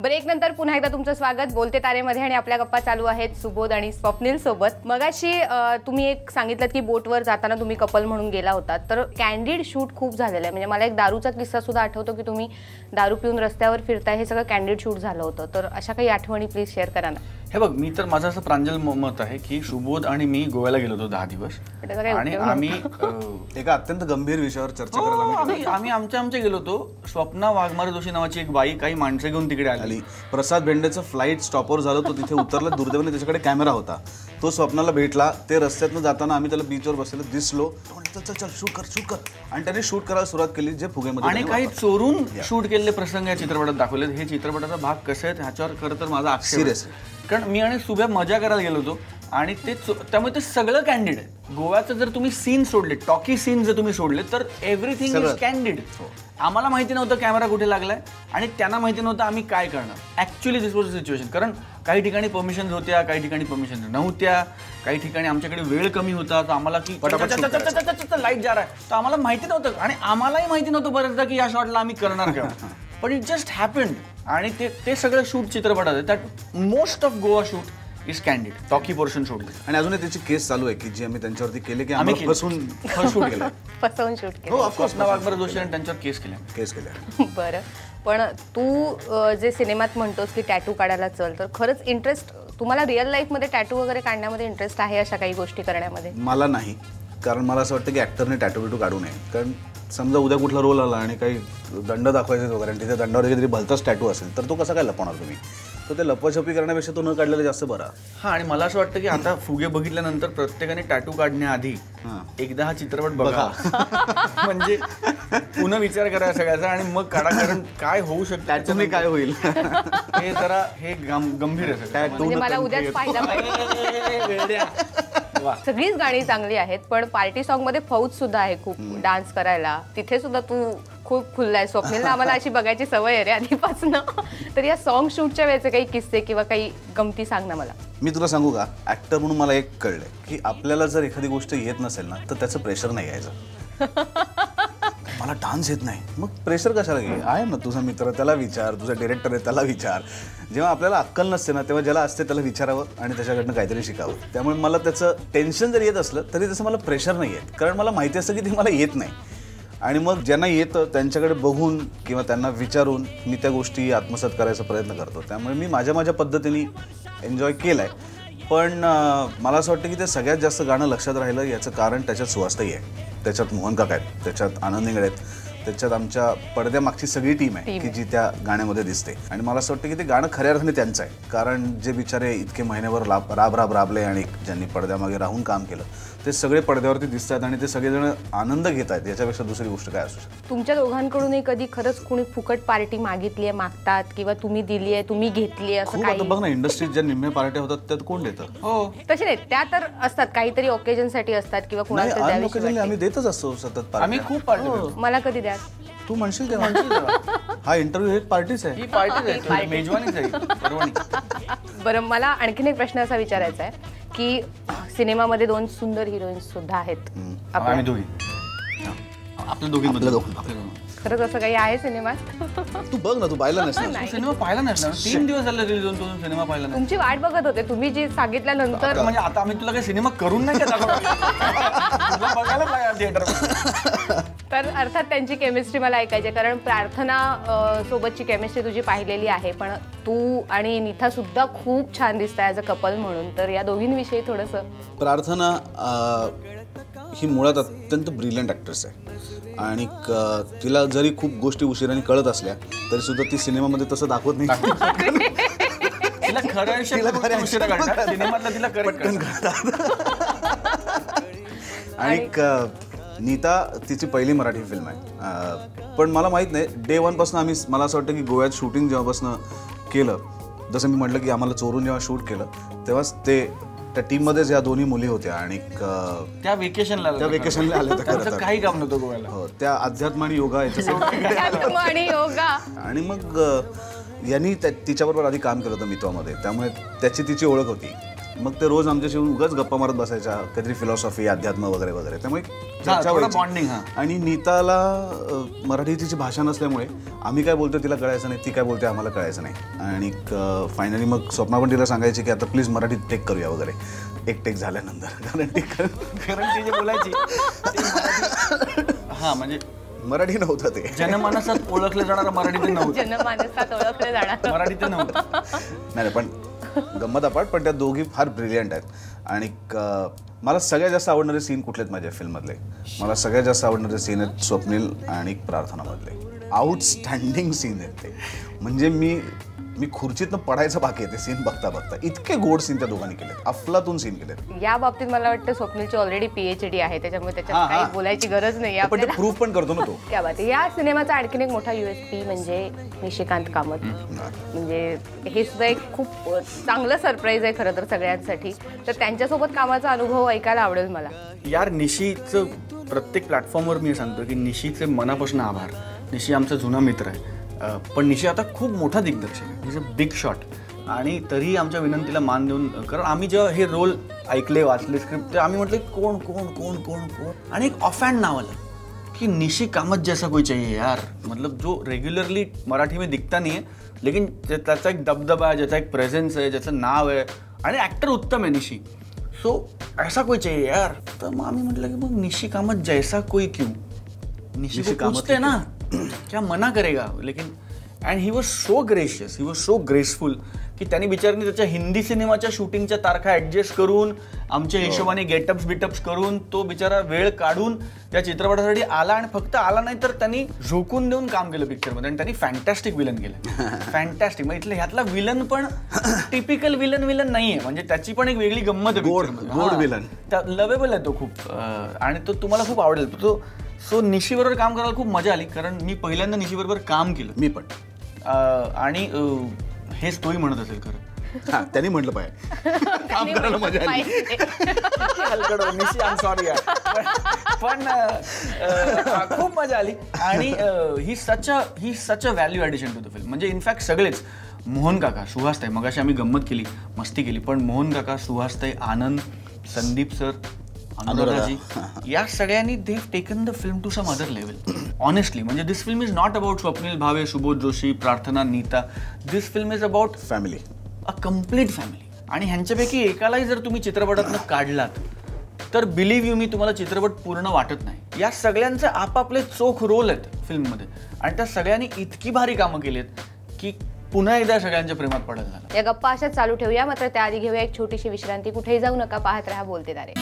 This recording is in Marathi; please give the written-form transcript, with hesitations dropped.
ब्रेक नंतर पुन्हा एकदा तुमचं स्वागत बोलते तारेमध्ये आणि आपल्या गप्पा चालू आहेत सुबोध आणि स्वप्नील सोबत। मगाशी तुम्ही एक सांगितलं की बोटवर जाताना तुम्ही कपल म्हणून गेला होता, तर कॅन्डिड शूट खूप झालेलं आहे। म्हणजे मला एक दारूचा किस्सा सुद्धा आठवतो की तुम्ही दारू पिऊन रस्त्यावर फिरताय, हे सगळं कॅन्डिड शूट झालं होतं। तर अशा काही आठवणी प्लीज शेअर करा ना। हे बघ, मी तर माझं असं प्रांजल मत आहे की सुबोध आणि मी गोव्याला गेलो होतो 10 दिवस आणि आम्ही एका अत्यंत गंभीर विषयावर चर्चा करायला आम्ही आमच्या गेलो होतो। स्वप्ना वाघमारे जोशी नावाची एक बाई काही माणसं घेऊन तिकडे आली। प्रसाद बेंडेचं फ्लाईट स्टॉपवर झालं, तो तिथे उतरला, दुर्दैवाने त्याच्याकडे कॅमेरा होता, तो स्वप्नाला भेटला। ते रस्त्यातनं जाताना आम्ही त्याला बीचवर बसलेलं दिसलो, चल चल चल शूट कर आणि त्याने शूट करायला सुरुवात केली, जे फुगेमध्ये आणि काही चोरून शूट केलेले प्रसंग या चित्रपटात दाखवले। हे चित्रपटाचा भाग कसे आहेत ह्याच्यावर खरं तर माझा आक्षेप आहे, कारण मी आणि सुभ्या मजा करायला गेलो होतो आणि त्यामुळे ते सगळं कॅन्डिड आहे। गोव्याचं जर तुम्ही सीन सोडले, टॉकी सीन जर तुम्ही सोडले, तर एव्हरीथिंग इज कॅन्डिड। आम्हाला माहिती नव्हतं कॅमेरा कुठे लागलाय आणि त्यांना माहिती नव्हतं आम्ही काय करणार। Actually this was a situation, कारण काही ठिकाणी परमिशन होत्या, काही ठिकाणी परमिशन नव्हत्या, काही ठिकाणी आमच्याकडे वेळ कमी होता, तर आम्हाला की लाईट जा रहा है, तर आम्हाला माहिती नव्हतं आणि आम्हालाही माहिती नव्हतं बऱ्याचदा की या शॉटला आम्ही करणार काय, पण इट जस्ट हॅपन्ड। आणि ते सगळं शूट चित्रपटात आहे, that most of Goa shoot is candid, talkie portion सोडले। आणि अजून त्याची केस चालू आहे की जी आम्ही त्यांच्यावरती केले की आम्ही फसवून शूट केलं, फसवून शूट केलं। हो ऑफकोर्स, वाघमारे जोशी आणि त्यांच्यावर केस केल्या। बरं, पण तू जे सिनेमात म्हणतोस की टॅटू काढायला चल, तर खरंच इंटरेस्ट तुम्हाला रिअल लाईफमध्ये टॅटू वगैरे काढण्यामध्ये इंटरेस्ट आहे अशा काही गोष्टी करण्यामध्ये? मला नाही, कारण मला असं वाटतं की ॲक्टरने टॅटू बिटू काढू नये, कारण समजा उद्या कुठला रोल आला आणि काही दंड दाखवायचे वगैरे आणि तिथे दंडावर काहीतरी भलताच टॅटू असेल, तर तो कसा काय लपवणार तुम्ही? तर ते लपवाछपी करण्यापेक्षा तो न काढलेला जास्त बरा। हा, आणि मला असं वाटतं की आता फुगे बघितल्यानंतर प्रत्येकाने टॅटू काढण्याआधी एकदा हा चित्रपट बघा, म्हणजे पुन्हा विचार करा सगळ्याचा आणि मग काढा, कारण काय होऊ शकतं, टॅटूने काय होईल हे जरा हे गंभीर आहे। म्हणजे मला उद्याच पाहिला पाहिजे। सगळीच गाणी चांगली आहेत, पण पार्टी सॉन्ग मध्ये फौज सुद्धा आहे खूप डान्स करायला, तिथे सुद्धा तू खूप खुललाय। स्वप्नीलला आम्हाला अशी बघायची सवय आहे रे आधीपासून। तर या सॉन्ग शूटच्या वेळेचे काही किस्से किंवा काही गमती सांग ना मला। मी तुला सांगू का, ऍक्टर म्हणून मला एक कळलंय की आपल्याला जर एखादी गोष्ट येत नसेल ना, तर त्याचं प्रेशर नाही घ्यायचं। मला डान्स येत नाही, मग प्रेशर कशाला घे? आहे ना तुझा मित्र, त्याला विचार, तुझा डिरेक्टर आहे त्याला विचार। जेव्हा आपल्याला अक्कल नसते ना, तेव्हा ज्याला असते त्याला विचारावं आणि त्याच्याकडनं काहीतरी शिकावं। त्यामुळे मला त्याचं टेन्शन जर येत असलं तरी तसं मला प्रेशर नाही येत, कारण मला माहिती असतं की ते मला येत नाही। आणि मग ज्यांना येतं त्यांच्याकडे बघून किंवा त्यांना विचारून मी त्या गोष्टी आत्मसात करायचा प्रयत्न करतो। त्यामुळे मी माझ्या पद्धतीने एन्जॉय केलं आहे, पण मला असं वाटतं की ते सगळ्यात जास्त गाणं लक्षात राहिलं याचं कारण त्याच्यात सुहासताई आहे, त्याच्यात मोहन काका आहेत, त्याच्यात आनंद इंगळे आहेत, त्याच्यात आमच्या पडद्यामागची सगळी टीम आहे की जी त्या गाण्यामध्ये दिसते। आणि मला असं वाटतं की ते गाणं खऱ्या अर्थाने त्यांचं आहे, कारण जे बिचारे इतके महिन्याभर राबले आणि ज्यांनी पडद्यामागे राहून काम केलं, ते सगळे पडद्यावरती दिसतात आणि ते सगळेजण आनंद घेत आहेत, याच्यापेक्षा दुसरी गोष्ट काय असू शकते? तुमच्या दोघांकडूनही कधी खरंच कोणी फुकट पार्टी मागितली आहे, मागतात, किंवा तुम्ही दिली आहे, तुम्ही घेतली आहे, असं काही? बघ ना, इंडस्ट्रीत ज्या निम्म्या पार्ट्या होतात त्यात कोण देतं? हो, तसे नाही, त्या तर असतात काहीतरी ओकेजन साठी असतात किंवा कुणाला आम्ही देतच असतो सतत, आम्ही खूप पार्टी देतो। मला कधी द्या, तू म्हणशील तेव्हा हा इंटरव्ह्यू एक पार्टीच आहे, ही पार्टीच आहे, मेजवानीच आहे। बरं, मला आणखीन एक प्रश्न असा विचारायचा आहे की सिनेमामध्ये 2 सुंदर हिरोईन्स सुद्धा आहेत, आम्ही दोघी, आपल्या दोघींमध्ये खरंच असं काही आहे सिनेमात? तू बघ ना, तू पाहिला नसणार, सिनेमा पाहिला नसणार, 3 दिवस झाले रिलीज होऊन, तो सिनेमा पाहिला नाही। तुमची वाट बघत होते, तुम्ही जी सांगितल्यानंतर। म्हणजे आता आम्ही तुला काही सिनेमा करून नाही का बघायला लागला थिएटर। तर अर्थात त्यांची केमिस्ट्री मला ऐकायची, कारण प्रार्थना सोबतची केमिस्ट्री तुझी पाहिलेली आहे, पण तू आणि निथा सुद्धा खूप छान दिसताय ॲज अ कपल म्हणून, तर या दोघींविषयी थोडंसं। प्रार्थना ही मुळात अत्यंत ब्रिलियंट ॲक्ट्रेस आहे आणि तिला जरी खूप गोष्टी उशिराने कळत असल्या तरी सुद्धा ती सिनेमामध्ये तसं दाखवत नाही। तिला खरं उशिरा काढतात, सिनेमातला तिला करेक्ट। आणि नीता तिची पहिली मराठी फिल्म आहे, पण मला माहीत नाही, डे 1 पासून मला असं वाटतं की गोव्यात शूटिंग जेव्हापासून केलं, जसं मी म्हटलं की आम्हाला चोरून जेव्हा शूट केलं तेव्हाच त्या टीममध्येच या दोन्ही मुली होत्या आणि त्या वेकेशनला आल्या होत्या, काही काम नव्हतं गोव्याला। हो, त्या अध्यात्म आणि योगा आणि मग यांनी तिच्याबरोबर आधी काम केलं होतं मित्वामध्ये, त्यामुळे तिची ओळख होती। मग ते रोज आमच्याशी उगाच गप्पा मारत बसायच्या, काहीतरी फिलॉसॉफी, अध्यात्म वगैरे वगैरे. त्यामुळे चर्चा व्हायची. बॉन्डिंग. आणि नीताला मराठी तिची भाषा नसल्यामुळे आम्ही काय बोलतो तिला कळायचं नाही, ती काय बोलते आम्हाला कळायचं नाही. आणि फायनली मग स्वप्ना पण तिला सांगायची की आता प्लीज मराठीत टेक करूया वगैरे. एक टेक झाल्यानंतर कारण ती जे बोलायची हा म्हणजे मराठी नव्हतं ते. जनमानसात ओळखलं जाणारं मराठी ते नव्हतं. जनमानसात ओळखलं जाणार मराठी ते नव्हतं. नाही पण गंमत अपाट, पण त्या दोघी फार ब्रिलियंट आहेत. आणि मला सगळ्यात जास्त आवडणारे सीन कुठलेत माझ्या फिल्ममधले? मला सगळ्यात जास्त आवडणारे सीन आहेत स्वप्नील आणि प्रार्थनामधले. आउटस्टँडिंग सीन आहेत ते. म्हणजे मी खुर्चीतनं पडायचं बाकी आहे ते सीन बघता बघता. इतके गोड सीन त्या दोघांनी केलेत, अफलातून सीन केलेत. या बाबतीत मला वाटतं स्वप्नीलची ऑलरेडी PhD आहे, त्याच्यामुळे त्याच्यात काही बोलायची गरज नाही. पण ते प्रूफ पण करतो ना तो. क्या बात आहे. या सिनेमाचा आणखीन एक मोठा USP म्हणजे निशिकांत कामत. म्हणजे हे सुद्धा एक खूप चांगलं सरप्राईज आहे खरं तर सगळ्यांसाठी. तर त्यांच्यासोबत कामाचा अनुभव ऐकायला आवडेल मला. यार निशीचं प्रत्येक प्लॅटफॉर्मवर मी सांगतो की निशीचे मनापासून आभार. निशी आमचा जुना मित्र आहे, पण निशी आता खूप मोठा दिग्दर्शक आहे. Is a big shot. आणि तरीही आमच्या विनंतीला मान देऊन, कारण आम्ही जेव्हा हे रोल ऐकले, वाचले स्क्रिप्ट, ते आम्ही म्हटलं कोण कोण कोण कोण कोण आणि एक ऑफ हँड नाव आलं की निशी कामत जैसा कोई चाहिए यार. मतलब जो रेग्युलरली मराठी में दिखता नहीं है, लेकिन त्याचा एक दबदबा आहे, ज्याचा एक प्रेझेन्स आहे, ज्याचं नाव आहे आणि ॲक्टर उत्तम आहे निशी. सो ऐसा कोई चाहिए यार. तर मग आम्ही म्हटलं की मग निशी कामत जैसा कोई क्यों. निशी को पूछते ना क्या मना करेगा. लेकिन and he was so gracious, he was so graceful की त्यांनी बिचारांनी त्याच्या हिंदी सिनेमाच्या शूटिंगच्या तारखा ॲडजस्ट करून, आमच्या हिशोबाने गेटअप्स बिटअप्स करून, तो बिचारा वेळ काढून त्या चित्रपटासाठी आला. आणि फक्त आला नाही तर त्यांनी झोकून देऊन काम केलं पिक्चरमध्ये. आणि त्यांनी फॅन्टॅस्टिक विलन केलं. फॅन्टॅस्टिक. मग इथलं ह्यातला विलन पण टिपिकल विलन नाही आहे. म्हणजे त्याची पण एक वेगळी गंमत आहे. गोड विलन. लवेबल आहे तो खूप. आणि तो तुम्हाला खूप आवडेल तो. सो निशीबरोबर काम करायला खूप मजा आली, कारण मी पहिल्यांदा निशीबरोबर काम केलं. मी पण. आणि हेच तोही म्हणत असेल खरं. त्यांनी म्हटलं पाहिजे काम करायला मजा आली. निशी आय एम सॉरी पण खूप मजा आली. आणि ही such a value addition to the film. म्हणजे इनफॅक्ट सगळेच, मोहन काका, सुहासताई, मगाशी आम्ही गंमत केली, मस्ती केली, पण मोहन काका, सुहासताई, आनंद, संदीप सर, अनुराधाजी, या सगळ्यांनी they have taken the film to some other level. Honestly, म्हणजे this film is not about Swapnil Bhave, Subodh Joshi, Prarthana, Neeta. This film is about family, a complete family. आणि ह्यांच्यापैकी एकालाही जर तुम्ही चित्रपटातनं काढलात तर बिलीव्ह यू मी, तुम्हाला चित्रपट पूर्ण वाटत नाही. या सगळ्यांचे आपापले चोख रोल आहेत फिल्ममध्ये. आणि त्या सगळ्यांनी इतकी भारी कामं केली आहेत की पुन्हा एकदा सगळ्यांच्या प्रेमात पडत झालं. या गप्पा अशाच चालू ठेवूया, मात्र त्याआधी घेऊया एक छोटीशी विश्रांती. कुठेही जाऊ नका, पाहत राहा बोलते तारे.